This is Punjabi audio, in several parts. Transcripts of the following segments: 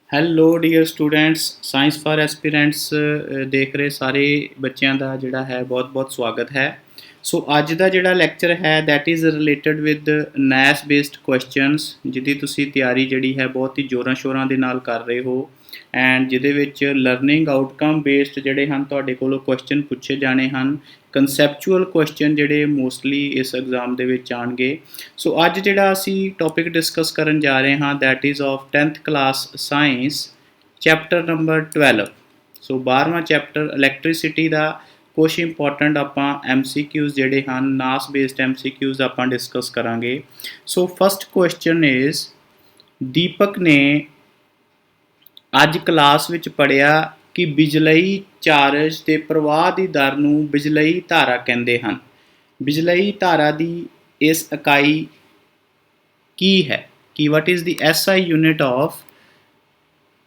Hello dear students science for aspirants ਦੇਖ ਰਹੇ ਸਾਰੇ ਬੱਚਿਆਂ ਦਾ ਜਿਹੜਾ ਹੈ ਬਹੁਤ ਸਵਾਗਤ ਹੈ। ਸੋ ਅੱਜ ਦਾ ਜਿਹੜਾ ਲੈਕਚਰ ਹੈ that is related with NAS based questions, ਜਿਹਦੀ ਤੁਸੀਂ ਤਿਆਰੀ ਜਿਹੜੀ ਹੈ ਬਹੁਤ ਹੀ ਜ਼ੋਰਾਂ ਸ਼ੋਰਾਂ ਦੇ ਨਾਲ ਕਰ ਰਹੇ ਹੋ ਐਂਡ ਜਿਹਦੇ ਵਿੱਚ ਲਰਨਿੰਗ ਆਊਟਕਮ ਬੇਸਡ ਜਿਹੜੇ ਹਨ ਤੁਹਾਡੇ ਕੋਲੋਂ ਕੁਐਸਚਨ ਪੁੱਛੇ ਜਾਣੇ ਹਨ। ਕਨਸੈਪਚੁਅਲ ਕੁਐਸਚਨ ਜਿਹੜੇ ਮੋਸਟਲੀ ਇਸ ਐਗਜ਼ਾਮ ਦੇ ਵਿੱਚ ਆਉਣਗੇ। ਸੋ ਅੱਜ ਜਿਹੜਾ ਅਸੀਂ ਟੌਪਿਕ ਡਿਸਕਸ ਕਰਨ ਜਾ ਰਹੇ ਹਾਂ that is of 10th class science chapter number 12। So 12ਵਾਂ ਚੈਪਟਰ ਇਲੈਕਟ੍ਰੀਸਿਟੀ ਦਾ ਕੁਛ ਇੰਪੋਰਟੈਂਟ ਆਪਾਂ MCQs ਜਿਹੜੇ ਹਨ ਨਾਸ ਬੇਸਡ MCQs ਆਪਾਂ ਡਿਸਕਸ ਕਰਾਂਗੇ। ਸੋ ਫਸਟ ਕੁਐਸਚਨ ਇਜ਼ ਦੀਪਕ ਨੇ ਅੱਜ ਕਲਾਸ ਵਿੱਚ ਪੜ੍ਹਿਆ ਕਿ ਬਿਜਲਈ ਚਾਰਜ ਦੇ ਪ੍ਰਵਾਹ ਦੀ ਦਰ ਨੂੰ ਬਿਜਲਈ ਧਾਰਾ ਕਹਿੰਦੇ ਹਨ। ਬਿਜਲਈ ਧਾਰਾ ਦੀ ਇਸ ਇਕਾਈ ਕੀ ਹੈ ਕਿ what is the SI unit of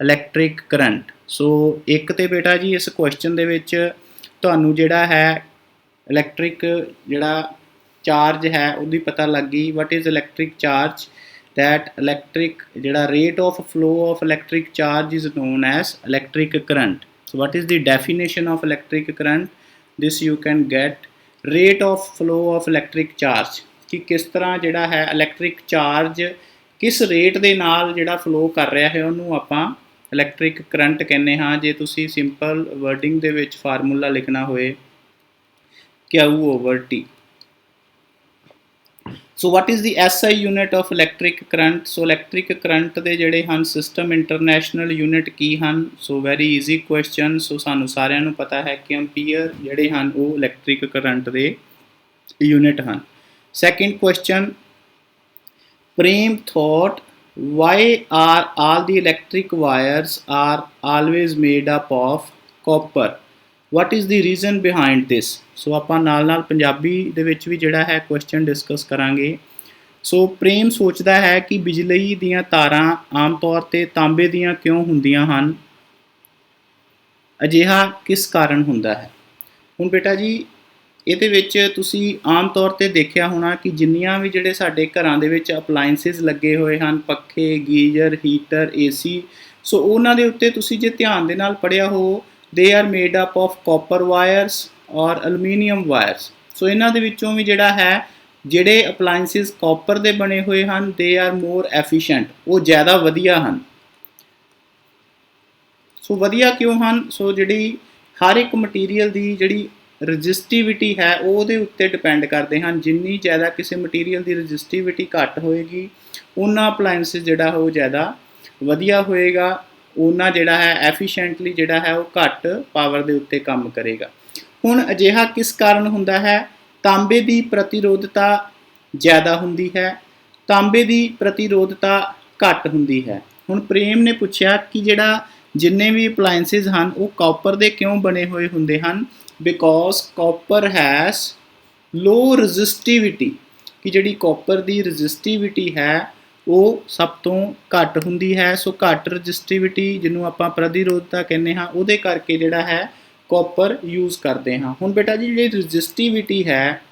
electric current. So ਇੱਕ ਤੇ ਬੇਟਾ ਜੀ ਇਸ ਕੁਐਸਚਨ ਦੇ ਵਿੱਚ ਤੁਹਾਨੂੰ ਜਿਹੜਾ ਹੈ ਇਲੈਕਟ੍ਰਿਕ ਜਿਹੜਾ ਚਾਰਜ ਹੈ ਉਹਦੀ ਪਤਾ ਲੱਗ ਗਈ। What is electric charge? that electric ਜਿਹੜਾ rate of flow of electric charge is known as electric current. So what is the definition of electric current? This you can get rate of flow of electric charge ਕਿ ਕਿਸ ਤਰ੍ਹਾਂ ਜਿਹੜਾ ਹੈ electric charge ਕਿਸ ਰੇਟ ਦੇ ਨਾਲ ਜਿਹੜਾ flow ਕਰ ਰਿਹਾ ਹੈ ਉਹਨੂੰ ਆਪਾਂ electric current ਕਹਿੰਦੇ ਹਾਂ। ਜੇ ਤੁਸੀਂ simple wording ਦੇ ਵਿੱਚ ਫਾਰਮੂਲਾ ਲਿਖਣਾ ਹੋਏ Q/T। So what is the SI unit of electric current? So electric current ਦੇ ਜਿਹੜੇ ਹਨ ਸਿਸਟਮ ਇੰਟਰਨੈਸ਼ਨਲ ਯੂਨਿਟ ਕੀ ਹਨ? So very easy question. So ਸਾਨੂੰ ਸਾਰਿਆਂ ਨੂੰ ਪਤਾ ਹੈ ਕਿ ਐਂਪੀਅਰ ਜਿਹੜੇ ਹਨ ਉਹ ਇਲੈਕਟ੍ਰਿਕ ਕਰੰਟ ਦੇ ਯੂਨਿਟ ਹਨ। Second question, Prem thought why are all the electric wires are always made up of copper? What is the reason behind this? ਸੋ ਆਪਾਂ ਨਾਲ ਪੰਜਾਬੀ ਦੇ ਵਿੱਚ ਵੀ ਜਿਹੜਾ ਹੈ ਕੁਐਸਚਨ ਡਿਸਕਸ ਕਰਾਂਗੇ। ਸੋ ਪ੍ਰੇਮ ਸੋਚਦਾ ਹੈ ਕਿ ਬਿਜਲਈ ਦੀਆਂ ਤਾਰਾਂ ਆਮ ਤੌਰ 'ਤੇ ਤਾਂਬੇ ਦੀਆਂ ਕਿਉਂ ਹੁੰਦੀਆਂ ਹਨ? ਅਜਿਹਾ ਕਿਸ ਕਾਰਨ ਹੁੰਦਾ ਹੈ? ਹੁਣ ਬੇਟਾ ਜੀ ਇਹਦੇ ਵਿੱਚ ਤੁਸੀਂ ਆਮ ਤੌਰ 'ਤੇ ਦੇਖਿਆ ਹੋਣਾ ਕਿ ਜਿੰਨੀਆਂ ਵੀ ਜਿਹੜੇ ਸਾਡੇ ਘਰਾਂ ਦੇ ਵਿੱਚ ਅਪਲਾਇੰਸਿਸ ਲੱਗੇ ਹੋਏ ਹਨ, ਪੱਖੇ, ਗੀਜ਼ਰ, ਹੀਟਰ, AC, ਸੋ ਉਹਨਾਂ ਦੇ ਉੱਤੇ ਤੁਸੀਂ ਜੇ ਧਿਆਨ ਦੇ ਨਾਲ ਪੜ੍ਹਿਆ ਹੋ they are made up of copper wires or aluminium wires. ਸੋ ਇਹਨਾਂ ਦੇ ਵਿੱਚੋਂ ਵੀ ਜਿਹੜਾ ਹੈ ਜਿਹੜੇ ਅਪਲਾਇੰਸਿਸ ਕਾਪਰ ਦੇ ਬਣੇ ਹੋਏ ਹਨ they are more efficient, ਉਹ ਜ਼ਿਆਦਾ ਵਧੀਆ ਹਨ। ਸੋ ਵਧੀਆ ਕਿਉਂ ਹਨ? ਸੋ ਜਿਹੜੀ ਹਰ ਇੱਕ ਮਟੀਰੀਅਲ ਦੀ ਜਿਹੜੀ ਰਜਿਸਟਿਵਿਟੀ ਹੈ ਉਹ ਉਹਦੇ ਉੱਤੇ ਡਿਪੈਂਡ ਕਰਦੇ ਹਨ। ਜਿੰਨੀ ਜ਼ਿਆਦਾ ਕਿਸੇ ਮਟੀਰੀਅਲ ਦੀ ਰਜਿਸਟਿਵਿਟੀ ਘੱਟ ਹੋਏਗੀ ਉਹਨਾਂ ਅਪਲਾਇੰਸਿਸ ਜਿਹੜਾ ਉਹ ਜ਼ਿਆਦਾ ਵਧੀਆ ਹੋਏਗਾ, ਉਹਨਾਂ ਜਿਹੜਾ ਹੈ ਐਫੀਸ਼ੈਂਟਲੀ ਜਿਹੜਾ ਹੈ ਉਹ ਘੱਟ ਪਾਵਰ ਦੇ ਉੱਤੇ ਕੰਮ ਕਰੇਗਾ। ਹੁਣ ਅਜਿਹਾ ਕਿਸ ਕਾਰਨ ਹੁੰਦਾ ਹੈ? ਤਾਂਬੇ ਦੀ ਪ੍ਰਤੀਰੋਧਤਾ ਜ਼ਿਆਦਾ ਹੁੰਦੀ ਹੈ, ਤਾਂਬੇ ਦੀ ਪ੍ਰਤੀਰੋਧਤਾ ਘੱਟ ਹੁੰਦੀ ਹੈ। ਹੁਣ ਪ੍ਰੇਮ ਨੇ ਪੁੱਛਿਆ ਕਿ ਜਿਹੜਾ ਜਿੰਨੇ ਵੀ ਅਪਲਾਇੰਸਿਸ ਹਨ ਉਹ ਕਾਪਰ ਦੇ ਕਿਉਂ ਬਣੇ ਹੋਏ ਹੁੰਦੇ ਹਨ? ਬਿਕੋਜ਼ ਕਾਪਰ ਹੈਜ਼ ਲੋ ਰਜਿਸਟਿਵਿਟੀ, ਕਿ ਜਿਹੜੀ ਕਾਪਰ ਦੀ ਰਜਿਸਟਿਵਿਟੀ ਹੈ ਉਹ ਸਭ ਤੋਂ ਘੱਟ ਹੁੰਦੀ ਹੈ। ਸੋ ਘੱਟ ਰਜਿਸਟਿਵਿਟੀ ਜਿਹਨੂੰ ਆਪਾਂ ਪ੍ਰਤੀਰੋਧਤਾ ਕਹਿੰਦੇ ਹਾਂ ਉਹਦੇ ਕਰਕੇ ਜਿਹੜਾ ਹੈ ਕਾਪਰ ਯੂਜ਼ ਕਰਦੇ ਹਾਂ। ਹੁਣ ਬੇਟਾ ਜੀ ਜਿਹੜੀ ਰਜਿਸਟਿਵਿਟੀ ਹੈ,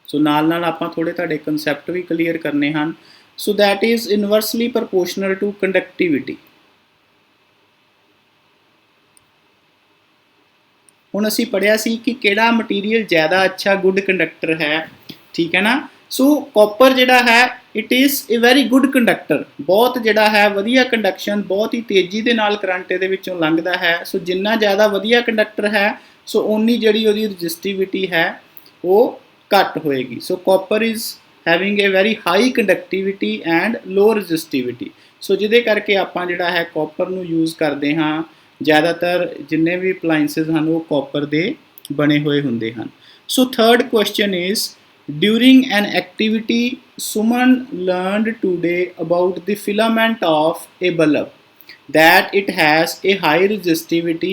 ਸੋ ਨਾਲ ਆਪਾਂ ਥੋੜ੍ਹੇ ਤੁਹਾਡੇ ਕਨਸੈਪਟ ਵੀ ਕਲੀਅਰ ਕਰਨੇ ਹਨ। So that is inversely proportional to conductivity. ਹੁਣ ਅਸੀਂ ਪੜ੍ਹਿਆ ਸੀ ਕਿ ਕਿਹੜਾ ਮਟੀਰੀਅਲ ਜ਼ਿਆਦਾ ਅੱਛਾ ਗੁੱਡ ਕੰਡਕਟਰ ਹੈ, ਠੀਕ ਹੈ ਨਾ। ਸੋ ਕਾਪਰ ਜਿਹੜਾ ਹੈ it is a very good conductor, ਬਹੁਤ ਜਿਹੜਾ ਹੈ ਵਧੀਆ ਕੰਡਕਸ਼ਨ, ਬਹੁਤ ਹੀ ਤੇਜ਼ੀ ਦੇ ਨਾਲ ਕਰੰਟ ਇਹਦੇ ਵਿੱਚੋਂ ਲੰਘਦਾ ਹੈ। ਸੋ ਜਿੰਨਾ ਜ਼ਿਆਦਾ ਵਧੀਆ ਕੰਡਕਟਰ ਹੈ ਸੋ ਓਨੀ ਜਿਹੜੀ ਉਹਦੀ ਰਜਿਸਟਿਵਿਟੀ ਹੈ ਉਹ ਘੱਟ ਹੋਏਗੀ। So copper is having a very high conductivity and low resistivity. So ਜਿਹਦੇ ਕਰਕੇ ਆਪਾਂ ਜਿਹੜਾ ਹੈ ਕਾਪਰ ਨੂੰ ਯੂਜ਼ ਕਰਦੇ ਹਾਂ। ਜ਼ਿਆਦਾਤਰ ਜਿੰਨੇ ਵੀ ਅਪਲਾਇੰਸਿਸ ਹਨ ਉਹ ਕਾਪਰ ਦੇ ਬਣੇ ਹੋਏ ਹੁੰਦੇ ਹਨ। So third question is during an activity Suman learned today about the filament of a bulb, that it has a high resistivity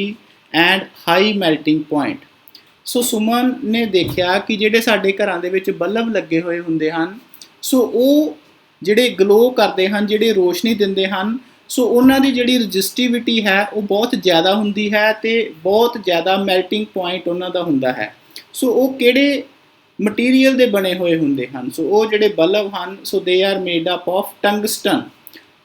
and high melting point. ਸੋ ਸੁਮਨ ਨੇ ਦੇਖਿਆ ਕਿ ਜਿਹੜੇ ਸਾਡੇ ਘਰਾਂ ਦੇ ਵਿੱਚ ਬਲਬ ਲੱਗੇ ਹੋਏ ਹੁੰਦੇ ਹਨ ਸੋ ਉਹ ਜਿਹੜੇ ਗਲੋ ਕਰਦੇ ਹਨ, ਜਿਹੜੇ ਰੋਸ਼ਨੀ ਦਿੰਦੇ ਹਨ, ਸੋ ਉਹਨਾਂ ਦੀ ਜਿਹੜੀ ਰਜਿਸਟਿਵਿਟੀ ਹੈ ਉਹ ਬਹੁਤ ਜ਼ਿਆਦਾ ਹੁੰਦੀ ਹੈ ਅਤੇ ਬਹੁਤ ਜ਼ਿਆਦਾ ਮੈਲਟਿੰਗ ਪੁਆਇੰਟ ਉਹਨਾਂ ਦਾ ਹੁੰਦਾ ਹੈ। ਸੋ ਉਹ ਕਿਹੜੇ ਮਟੀਰੀਅਲ ਦੇ ਬਣੇ ਹੋਏ ਹੁੰਦੇ ਹਨ? ਸੋ ਉਹ ਜਿਹੜੇ ਬਲਬ ਹਨ so they are made up of tungsten.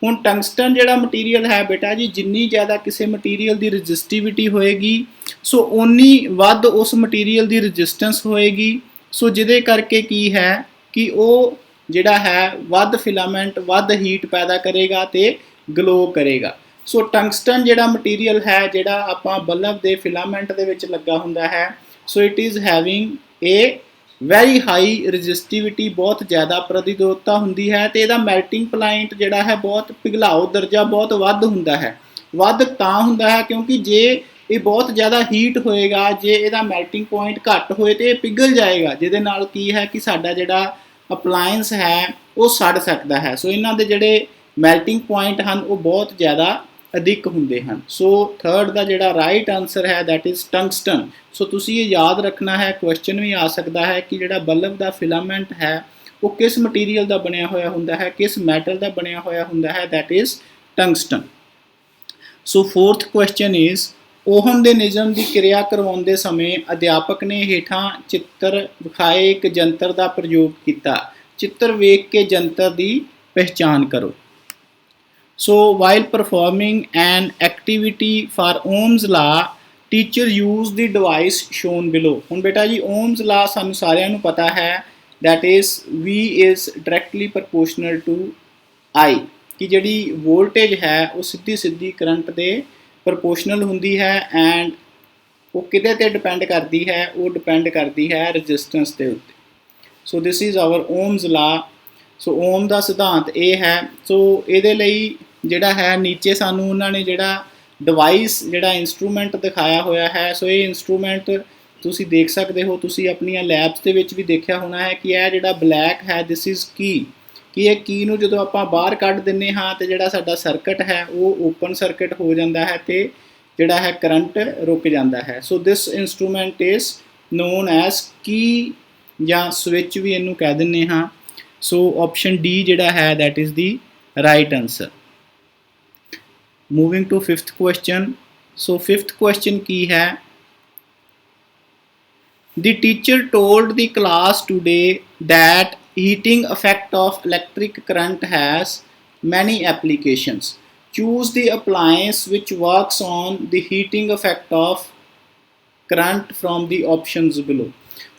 ਹੁਣ ਟੰਗਸਟਨ ਜਿਹੜਾ ਮਟੀਰੀਅਲ ਹੈ ਬੇਟਾ ਜੀ, ਜਿੰਨੀ ਜ਼ਿਆਦਾ ਕਿਸੇ ਮਟੀਰੀਅਲ ਦੀ ਰਜਿਸਟਿਵਿਟੀ ਹੋਏਗੀ ਸੋ ਓਨੀ ਵੱਧ ਉਸ ਮਟੀਰੀਅਲ ਦੀ ਰਜਿਸਟੈਂਸ ਹੋਏਗੀ। ਸੋ ਜਿਹਦੇ ਕਰਕੇ ਕੀ ਹੈ ਕਿ ਉਹ ਜਿਹੜਾ ਹੈ ਵੱਧ ਫਿਲਾਮੈਂਟ, ਵੱਧ ਹੀਟ ਪੈਦਾ ਕਰੇਗਾ ਤੇ ਗਲੋ ਕਰੇਗਾ। ਸੋ ਟੰਗਸਟਨ ਜਿਹੜਾ ਮਟੀਰੀਅਲ ਹੈ, ਜਿਹੜਾ ਆਪਾਂ ਬਲਬ ਦੇ ਫਿਲਾਮੈਂਟ ਦੇ ਵਿੱਚ ਲੱਗਾ ਹੁੰਦਾ ਹੈ, so it is having a very high resistivity, ਬਹੁਤ ਜ਼ਿਆਦਾ ਪ੍ਰਤੀਰੋਧਤਾ ਹੁੰਦੀ ਹੈ ਤੇ ਇਹਦਾ ਮੈਲਟਿੰਗ ਪੁਆਇੰਟ ਜਿਹੜਾ ਹੈ ਬਹੁਤ ਪਿਘਲਾਓ ਦਰਜਾ ਬਹੁਤ ਵੱਧ ਹੁੰਦਾ ਹੈ। ਵੱਧ ਤਾਂ ਹੁੰਦਾ ਹੈ ਕਿਉਂਕਿ ਜੇ ਇਹ ਬਹੁਤ ਜ਼ਿਆਦਾ ਹੀਟ ਹੋਏਗਾ, ਜੇ ਇਹਦਾ ਮੈਲਟਿੰਗ ਪੁਆਇੰਟ ਘੱਟ ਹੋਏ ਤੇ ਇਹ ਪਿਘਲ ਜਾਏਗਾ, ਜਿਹਦੇ ਨਾਲ ਕੀ ਹੈ ਕਿ ਸਾਡਾ ਜਿਹੜਾ ਅਪਲਾਇੰਸ ਹੈ ਉਹ ਸੜ ਸਕਦਾ ਹੈ। ਸੋ ਇਹਨਾਂ ਦੇ ਜਿਹੜੇ ਮੈਲਟਿੰਗ ਪੁਆਇੰਟ ਹਨ ਉਹ ਬਹੁਤ ਜ਼ਿਆਦਾ ਅਧਿਕ ਹੁੰਦੇ ਹਨ। ਸੋ ਥਰਡ ਦਾ ਜਿਹੜਾ ਰਾਈਟ ਆਨਸਰ ਹੈ ਦੈਟ ਇਜ਼ ਟੰਗਸਟਨ। ਸੋ ਤੁਸੀਂ ਇਹ ਯਾਦ ਰੱਖਣਾ ਹੈ, ਕੁਐਸਚਨ ਵੀ ਆ ਸਕਦਾ ਹੈ ਕਿ ਜਿਹੜਾ ਬਲਬ ਦਾ ਫਿਲਾਮੈਂਟ ਹੈ ਉਹ ਕਿਸ ਮਟੀਰੀਅਲ ਦਾ ਬਣਿਆ ਹੋਇਆ ਹੁੰਦਾ ਹੈ, ਕਿਸ ਮੈਟਲ ਦਾ ਬਣਿਆ ਹੋਇਆ ਹੁੰਦਾ ਹੈ, that is tungsten. So fourth question is Ohm ਦੇ ਨਿਯਮ ਦੀ ਕਿਰਿਆ ਕਰਵਾਉਂਦੇ ਸਮੇਂ ਅਧਿਆਪਕ ਨੇ ਹੇਠਾਂ ਚਿੱਤਰ ਵਿਖਾਏ ਇੱਕ ਜੰਤਰ ਦਾ ਪ੍ਰਯੋਗ ਕੀਤਾ। ਚਿੱਤਰ ਵੇਖ ਕੇ ਜੰਤਰ ਦੀ ਪਹਿਚਾਣ ਕਰੋ। So while performing an activity for Ohm's law, teacher use the device shown below। ਹੁਣ ਬੇਟਾ ਜੀ Ohm's law ਸਾਨੂੰ ਸਾਰਿਆਂ ਨੂੰ ਪਤਾ ਹੈ, that is V is directly proportional to I, ਕਿ ਜਿਹੜੀ ਵੋਲਟੇਜ ਹੈ ਉਹ ਸਿੱਧੀ ਕਰੰਟ ਦੇ ਪ੍ਰਪੋਰਸ਼ਨਲ ਹੁੰਦੀ ਹੈ ਐਂਡ ਉਹ ਕਿਹਦੇ ਤੇ ਡਿਪੈਂਡ ਕਰਦੀ ਹੈ, ਉਹ ਡਿਪੈਂਡ ਕਰਦੀ ਹੈ ਰੈਜ਼ਿਸਟੈਂਸ ਦੇ ਉੱਤੇ। So this is our Ohm's law। So Ohm ਦਾ ਸਿਧਾਂਤ ਇਹ ਹੈ। ਸੋ ਇਹਦੇ ਲਈ ਜਿਹੜਾ ਹੈ ਨੀਚੇ ਸਾਨੂੰ ਉਹਨਾਂ ਨੇ ਜਿਹੜਾ ਡਿਵਾਈਸ, ਜਿਹੜਾ ਇੰਸਟਰੂਮੈਂਟ ਦਿਖਾਇਆ ਹੋਇਆ ਹੈ, ਸੋ ਇਹ ਇੰਸਟਰੂਮੈਂਟ ਤੁਸੀਂ ਦੇਖ ਸਕਦੇ ਹੋ, ਤੁਸੀਂ ਆਪਣੀਆਂ ਲੈਬਸ ਦੇ ਵਿੱਚ ਵੀ ਦੇਖਿਆ ਹੋਣਾ ਹੈ ਕਿ ਇਹ ਜਿਹੜਾ ਬਲੈਕ ਹੈ ਦਿਸ ਇਜ਼ ਕੀ, ਕਿ ਇਹ ਕੀ ਨੂੰ ਜਦੋਂ ਆਪਾਂ ਬਾਹਰ ਕੱਢ ਦਿੰਦੇ ਹਾਂ ਤੇ ਜਿਹੜਾ ਸਾਡਾ ਸਰਕਟ ਹੈ ਉਹ ਓਪਨ ਸਰਕਟ ਹੋ ਜਾਂਦਾ ਹੈ ਤੇ ਜਿਹੜਾ ਹੈ ਕਰੰਟ ਰੁਕ ਜਾਂਦਾ ਹੈ। ਸੋ ਦਿਸ ਇੰਸਟਰੂਮੈਂਟ ਇਜ਼ ਨੋਨ ਐਜ਼ ਕੀ ਜਾਂ ਸਵਿਚ ਵੀ ਇਹਨੂੰ ਕਹਿ ਦਿੰਦੇ ਹਾਂ। ਸੋ ਆਪਸ਼ਨ ਡੀ ਜਿਹੜਾ ਹੈ that is the right answer. Moving to fifth question। So fifth question ਕੀ ਹੈ? The teacher told the class today that heating effect of electric current has many applications. Choose the appliance which works on the heating effect of current from the options below।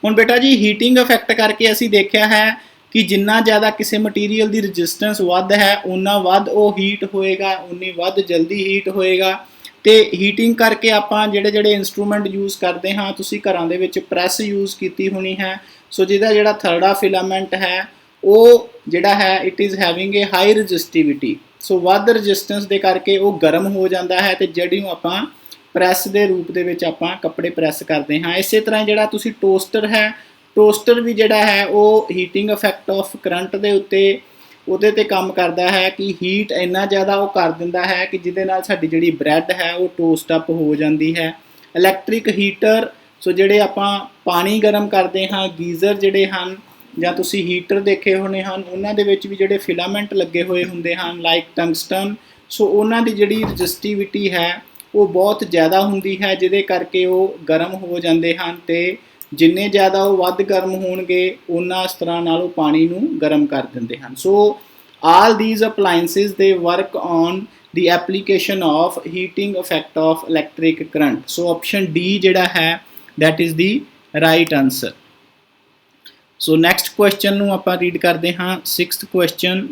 ਹੁਣ ਬੇਟਾ ਜੀ ਹੀਟਿੰਗ ਇਫੈਕਟ ਕਰਕੇ ਅਸੀਂ ਦੇਖਿਆ ਹੈ ਕਿ ਜਿੰਨਾ ਜ਼ਿਆਦਾ ਕਿਸੇ ਮਟੀਰੀਅਲ ਦੀ ਰਜਿਸਟੈਂਸ ਵੱਧ ਹੈ ਉਨਾ ਵੱਧ ਉਹ ਹੀਟ ਹੋਏਗਾ, ਉਨੀ ਵੱਧ ਜਲਦੀ ਹੀਟ ਹੋਏਗਾ। ਤੇ ਹੀਟਿੰਗ ਕਰਕੇ ਆਪਾਂ ਜਿਹੜੇ ਇੰਸਟਰੂਮੈਂਟ ਯੂਜ਼ ਕਰਦੇ ਹਾਂ, ਤੁਸੀਂ ਘਰਾਂ ਦੇ ਵਿੱਚ ਪ੍ਰੈਸ ਯੂਜ਼ ਕੀਤੀ ਹੋਣੀ ਹੈ। ਸੋ ਜਿਹਦਾ ਜਿਹੜਾ ਥਰਡਾ ਫਿਲਾਮੈਂਟ ਹੈ ਉਹ ਜਿਹੜਾ ਹੈ it is having a high resistivity. So ਵੱਧ ਰਜਿਸਟੈਂਸ ਦੇ ਕਰਕੇ ਉਹ ਗਰਮ ਹੋ ਜਾਂਦਾ ਹੈ ਤੇ ਜਿਹੜੀ ਆਪਾਂ ਪ੍ਰੈਸ ਦੇ ਰੂਪ ਦੇ ਵਿੱਚ ਆਪਾਂ ਕੱਪੜੇ ਪ੍ਰੈਸ ਕਰਦੇ ਹਾਂ। ਇਸੇ ਤਰ੍ਹਾਂ ਜਿਹੜਾ ਤੁਸੀਂ ਟੋਸਟਰ ਹੈ, ਟੋਸਟਰ ਵੀ ਜਿਹੜਾ ਹੈ ਉਹ ਹੀਟਿੰਗ ਇਫੈਕਟ ਆਫ ਕਰੰਟ ਦੇ ਉੱਤੇ ਉਹਦੇ ਤੇ ਕੰਮ ਕਰਦਾ ਹੈ ਕਿ ਹੀਟ ਇੰਨਾ ਜ਼ਿਆਦਾ ਉਹ ਕਰ ਦਿੰਦਾ ਹੈ ਕਿ ਜਿਹਦੇ ਨਾਲ ਸਾਡੀ ਜਿਹੜੀ ਬ੍ਰੈਡ ਹੈ ਉਹ ਟੋਸਟ ਅਪ ਹੋ ਜਾਂਦੀ ਹੈ। ਇਲੈਕਟ੍ਰਿਕ ਹੀਟਰ, ਸੋ ਜਿਹੜੇ ਆਪਾਂ ਪਾਣੀ ਗਰਮ ਕਰਦੇ ਹਾਂ, ਗੀਜ਼ਰ ਜਿਹੜੇ ਹਨ ਜਾਂ ਤੁਸੀਂ ਹੀਟਰ ਦੇਖੇ ਹੋਣੇ ਹਨ, ਉਹਨਾਂ ਦੇ ਵਿੱਚ ਵੀ ਜਿਹੜੇ ਫਿਲਾਮੈਂਟ ਲੱਗੇ ਹੋਏ ਹੁੰਦੇ ਹਨ ਲਾਈਕ ਟੰਗਸਟਨ। ਸੋ ਉਹਨਾਂ ਦੀ ਜਿਹੜੀ ਰਜਿਸਟਿਵਿਟੀ ਹੈ ਉਹ ਬਹੁਤ ਜ਼ਿਆਦਾ ਹੁੰਦੀ ਹੈ, ਜਿਹਦੇ ਕਰਕੇ ਉਹ ਗਰਮ ਹੋ ਜਾਂਦੇ ਹਨ ਤੇ ਜਿੰਨੇ ਜ਼ਿਆਦਾ ਉਹ ਵੱਧ ਗਰਮ ਹੋਣਗੇ ਉਹਨਾਂ ਇਸ ਤਰ੍ਹਾਂ ਨਾਲ ਉਹ ਪਾਣੀ ਨੂੰ ਗਰਮ ਕਰ ਦਿੰਦੇ ਹਨ। ਸੋ ਆਲ ਥੀਸ ਅਪਲਾਇੰਸਿਸ ਦੇ work on the application of heating effect of electric current. So option D ਜਿਹੜਾ ਹੈ that is the right answer. So next question ਨੂੰ ਆਪਾਂ ਰੀਡ ਕਰਦੇ ਹਾਂ। 6th question.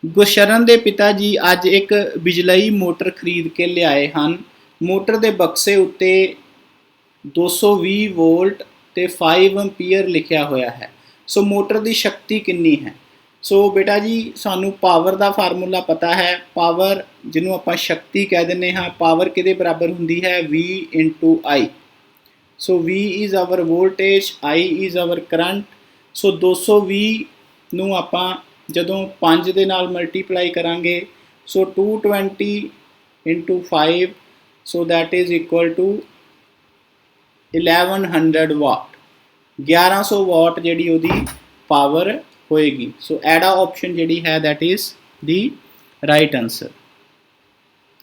ਗੁਰਸ਼ਰਨ ਦੇ ਪਿਤਾ ਜੀ ਅੱਜ ਇੱਕ ਬਿਜਲਈ ਮੋਟਰ ਖਰੀਦ ਕੇ ਲਿਆਏ ਹਨ। ਮੋਟਰ ਦੇ ਬਕਸੇ ਉੱਤੇ 220 ਵੋਲਟ ਤੇ 5 ਐਂਪੀਅਰ ਲਿਖਿਆ ਹੋਇਆ ਹੈ। ਸੋ ਮੋਟਰ ਦੀ ਸ਼ਕਤੀ ਕਿੰਨੀ ਹੈ? ਸੋ ਬੇਟਾ ਜੀ ਸਾਨੂੰ ਪਾਵਰ ਦਾ ਫਾਰਮੂਲਾ ਪਤਾ ਹੈ। ਪਾਵਰ ਜਿਹਨੂੰ ਆਪਾਂ ਸ਼ਕਤੀ ਕਹਿ ਦਿੰਦੇ ਹਾਂ, ਪਾਵਰ ਕਿਹਦੇ ਬਰਾਬਰ ਹੁੰਦੀ ਹੈ? V into I। So V is our voltage, I is our current। ਸੋ 220 ਨੂੰ ਆਪਾਂ ਜਦੋਂ 5 ਦੇ ਨਾਲ ਮਲਟੀਪਲਾਈ ਕਰਾਂਗੇ so 220 into 5 so that is equal to 1100 watt. 1100 watt ਜਿਹੜੀ ਉਹਦੀ ਪਾਵਰ ਹੋਏਗੀ। ਸੋ ਐਡਾ ਆਪਸ਼ਨ ਜਿਹੜੀ ਹੈ that is the right answer.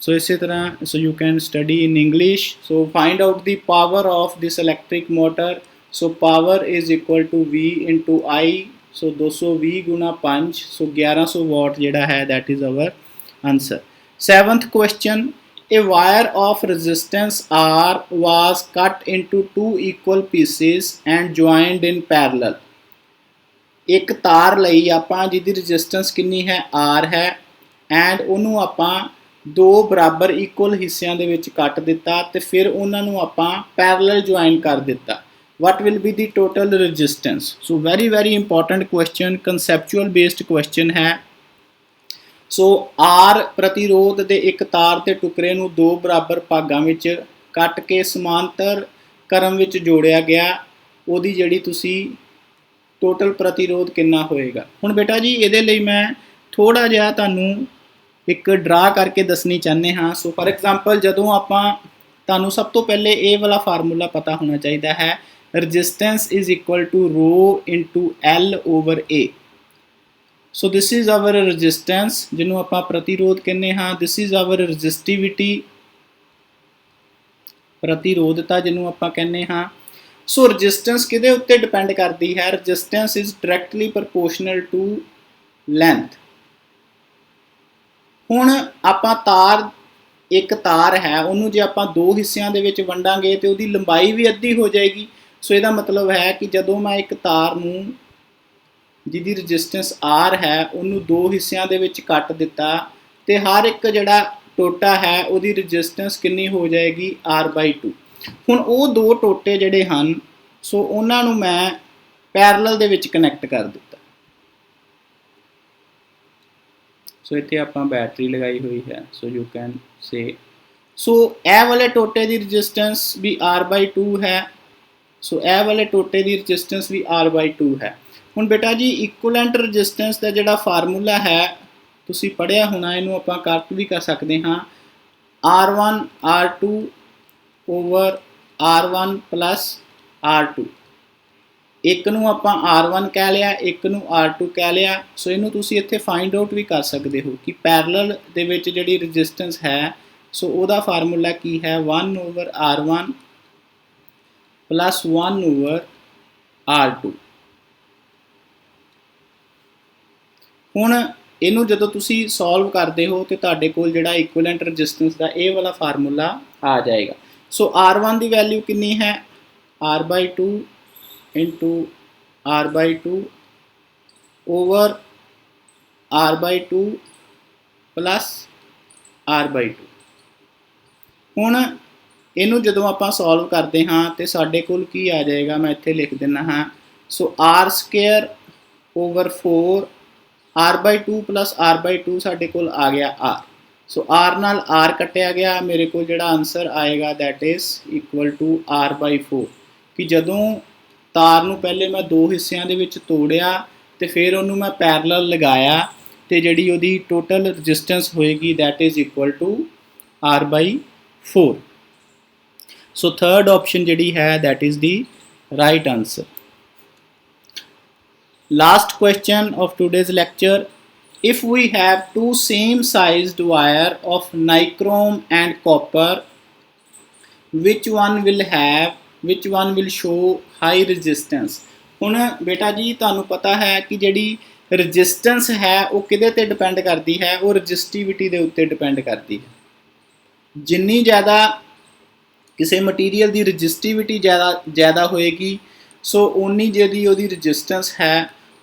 So ਇਸੇ ਤਰ੍ਹਾਂ so you can study in English. So find out the power of this electric motor. So power is equal to V into I so 220 गुणा 5 सो 1100 वाट जिहड़ा है that is our answer. 7th question, a wire of resistance R was cut into 2 equal pieces and joined in parallel। एक तार लई आपां जिहदी resistance कितनी है R है एंड ਉਹਨੂੰ ਆਪਾਂ दो बराबर इक्वल हिस्सों के कट दिता तो फिर उन्होंने आप पैरलल ज्वाइन कर दिता। What will be the total resistance. So very very important question, conceptual based question है। सो आर प्रतिरोध के एक तार के टुकड़े को दो बराबर भागों में कट के समांतर क्रम में जोड़िया गया, उहदी जिहड़ी तुसी टोटल प्रतिरोध कितना होएगा। हुण बेटा जी ये मैं थोड़ा जिहा तुहानूं एक ड्रा करके दसनी चाहते हाँ। सो फॉर एग्जाम्पल जदों आपां तुहानूं सब तो पहले ये वाला फार्मूला पता होना चाहिए है, resistance is equal to rho into L over A. So this is our resistance जिन्हों आपां प्रतिरोध कहने हाँ। दिस इज़ आवर रजिस्टिविटी, प्रतिरोधता जिन्हों आपां कहने हाँ। सो रजिस्टेंस किहदे उत्ते डिपेंड करती है, resistance is directly proportional to length. हुण आपां तार, एक तार है उन्होंने जे आपां दो हिस्सों के वंडांगे तो उसकी लंबाई भी अद्धी हो जाएगी। सो इसका मतलब है कि जदों मैं एक तार नूं जिहदी रजिस्टेंस आर है उन्होंने दो हिस्सों के कट दिता तो हर एक जिहड़ा टोटा है उसकी रजिस्टेंस कितनी हो जाएगी, R/2। हुण वो दो टोटे जिहड़े हन सो उन्होंने मैं पैरलल दे विच कनैक्ट कर दिता। सो इत्थे आपां बैटरी लगाई हुई है। सो यू कैन से सो ए वाले टोटे की रजिस्टेंस भी R/2 है। सो ए वाले टोटे की रजिस्टेंस भी R/2 है। हुण बेटा जी इक्वलेंट रजिस्टेंस का जिहड़ा फार्मूला है तुसीं पढ़िया होना, इनू आपां कट भी कर सकते हाँ। R1 R2 over R1 plus R2। एक नूं आपां R1 कह लिया, एक नूं R2 कह लिया। सो इनू तुसीं इत्थे फाइंड आउट भी कर सकते हो कि पैरलल दे विच जिहड़ी रजिस्टेंस है सो उहदा फार्मूला की है 1 over R1 plus 1 over R2। हुण इनू जदों तुसीं सॉल्व करते हो तो तुहाडे कोल जिहड़ा इक्वलेंट रजिस्टेंस का ये वाला फार्मूला आ जाएगा। सो R1 की वैल्यू कितनी है, R/2 into R/2 over R/2 plus R/2। हुण इनू जदों आपां सॉल्व करते हाँ तो साडे कोल की आ जाएगा, मैं इत्थे लिख दिना हाँ। सो R² over 4 R/2 plus R/2 साडे कोल आ गया R। सो R नाल R कटिया गया, मेरे को जिहड़ा आंसर आएगा that is equal to R/4। कि जदों तार नूं पहले मैं दो हिस्सों के तोड़िया तो फिर उन्होंने मैं पैरलल लगाया तो जिहड़ी उहदी टोटल रजिस्टेंस होएगी that is equal to R/4। So third option जिहड़ी है that is the right answer. Last question of today's lecture. If we have two same sized wire of nichrome and copper, which one will show high resistance? हुण बेटा जी तुहानूं पता है कि जिहड़ी रजिस्टेंस है वो किहदे ते डिपेंड करती है, वो रजिस्टिविटी दे उत्ते डिपेंड करती है। जिन्नी ज़्यादा किसी मटीरियल की रजिस्टिविटी ज़्यादा होएगी सो उन्नी जिहड़ी उहदी रजिस्टेंस है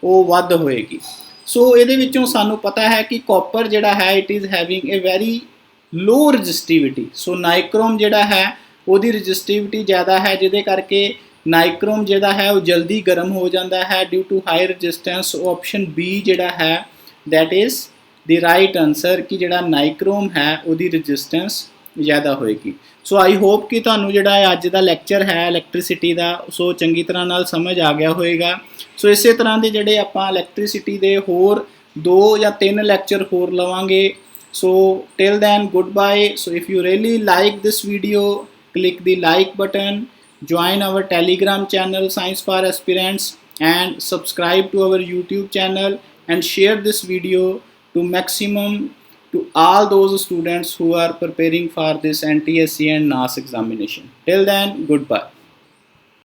वो वध होएगी। सो इहदे विचों सानूं पता है कि कॉपर जिहड़ा है it is having a very low resistivity. So nichrome जिहड़ा है उहदी रजिस्टिविटी ज़्यादा है, जिहदे करके नाइक्रोम जिहड़ा है वो जल्दी गर्म हो जाता है due to high resistance. Option B जिहड़ा है that is the right answer कि जिहड़ा नाइक्रोम है उहदी रजिस्टेंस ज़्यादा होएगी। सो आई होप कि तुहानूं जिहड़ा अज दा लैक्चर है इलैक्ट्रिसिटी का सो चंगी तरह नाल समझ आ गया होएगा। सो इस तरह के जिहड़े आपां इलैक्ट्रिसिटी के होर 2 या 3 लैक्चर होर लवांगे। So till then goodbye. So if you really like this video click the like button, join our telegram channel Science for Aspirants and subscribe to our YouTube channel and share this video to maximum to all those students who are preparing for this NTSC and NAS examination. Till then, goodbye.